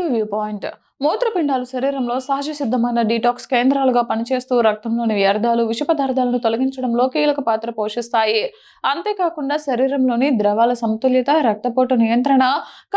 View point. మూత్రపిండాలు శరీరంలో సహజ సిద్ధమైన డీటాక్స్ కేంద్రాలుగా పనిచేస్తూ రక్తంలోని వ్యర్థాలు, విష పదార్థాలను తొలగించడంలో కీలక పాత్ర పోషిస్తాయి. అంతేకాకుండా శరీరంలోని ద్రవాల సమతుల్యత, రక్తపోటు నియంత్రణ,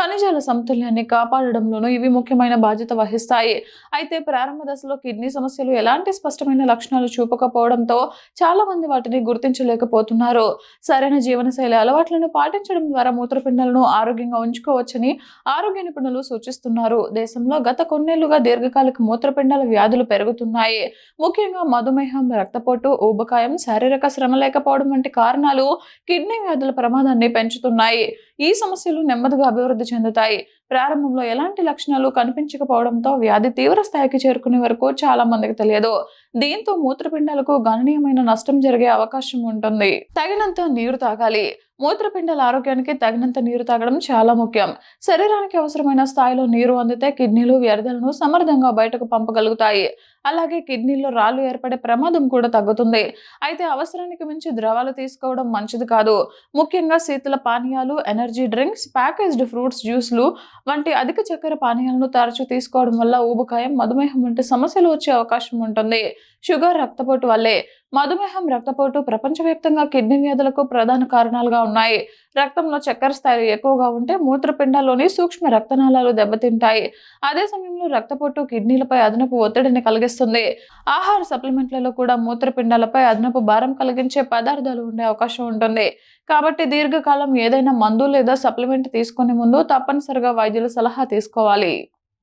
ఖనిజాల సమతుల్యాన్ని కాపాడడంలోనూ ఇవి ముఖ్యమైన బాధ్యత వహిస్తాయి. అయితే ప్రారంభ దశలో కిడ్నీ సమస్యలు ఎలాంటి స్పష్టమైన లక్షణాలు చూపకపోవడంతో చాలా మంది వాటిని గుర్తించలేకపోతున్నారు. సరైన జీవనశైలి అలవాట్లను పాటించడం ద్వారా మూత్రపిండాలను ఆరోగ్యంగా ఉంచుకోవచ్చని ఆరోగ్య నిపుణులు సూచిస్తున్నారు. దేశంలో గత కొన్నేళ్లుగా దీర్ఘకాలిక మూత్రపిండాల వ్యాధులు పెరుగుతున్నాయి. ముఖ్యంగా మధుమేహం, రక్తపోటు, ఊబకాయం, శారీరక శ్రమ లేకపోవడం వంటి కారణాలు కిడ్నీ వ్యాధుల ప్రమాదాన్ని పెంచుతున్నాయి. ఈ సమస్యలు నెమ్మదిగా అభివృద్ధి చెందుతాయి. ప్రారంభంలో ఎలాంటి లక్షణాలు కనిపించకపోవడంతో వ్యాధి తీవ్ర స్థాయికి చేరుకునే వరకు చాలా మందికి తెలియదు. దీంతో మూత్రపిండాలకు గణనీయమైన నష్టం జరిగే అవకాశం ఉంటుంది. తగినంత నీరు తాగాలి. మూత్రపిండాల ఆరోగ్యానికి తగినంత నీరు తాగడం చాలా ముఖ్యం. శరీరానికి అవసరమైన స్థాయిలో నీరు అందితే కిడ్నీలు వ్యర్థాలను సమర్థంగా బయటకు పంపగలుగుతాయి. అలాగే కిడ్నీలో రాళ్లు ఏర్పడే ప్రమాదం కూడా తగ్గుతుంది. అయితే అవసరానికి మించి ద్రవాలు తీసుకోవడం మంచిది కాదు. ముఖ్యంగా శీతల పానీయాలు, ఎనర్జీ డ్రింక్స్, ప్యాకేజ్డ్ ఫ్రూట్స్ జ్యూస్లు వంటి అధిక చక్కెర పానీయాలను తరచూ తీసుకోవడం వల్ల ఊబకాయం, మధుమేహం వంటి సమస్యలు వచ్చే అవకాశం ఉంటుంది. షుగర్, రక్తపోటు వల్లే. మధుమేహం, రక్తపోటు ప్రపంచవ్యాప్తంగా కిడ్నీ వ్యాధులకు ప్రధాన కారణాలుగా ఉన్నాయి. రక్తంలో చక్కెర స్థాయిలు ఎక్కువగా ఉంటే మూత్రపిండాల్లోని సూక్ష్మ రక్తనాళాలు దెబ్బతింటాయి. అదే సమయంలో రక్తపోటు కిడ్నీలపై అదనపు ఒత్తిడిని కలిగిస్తుంది. ఆహార సప్లిమెంట్లలో కూడా మూత్రపిండాలపై అదనపు భారం కలిగించే పదార్థాలు ఉండే అవకాశం ఉంటుంది. కాబట్టి దీర్ఘకాలం ఏదైనా మందు లేదా సప్లిమెంట్ తీసుకునే ముందు తప్పనిసరిగా వైద్యుల సలహా తీసుకోవాలి.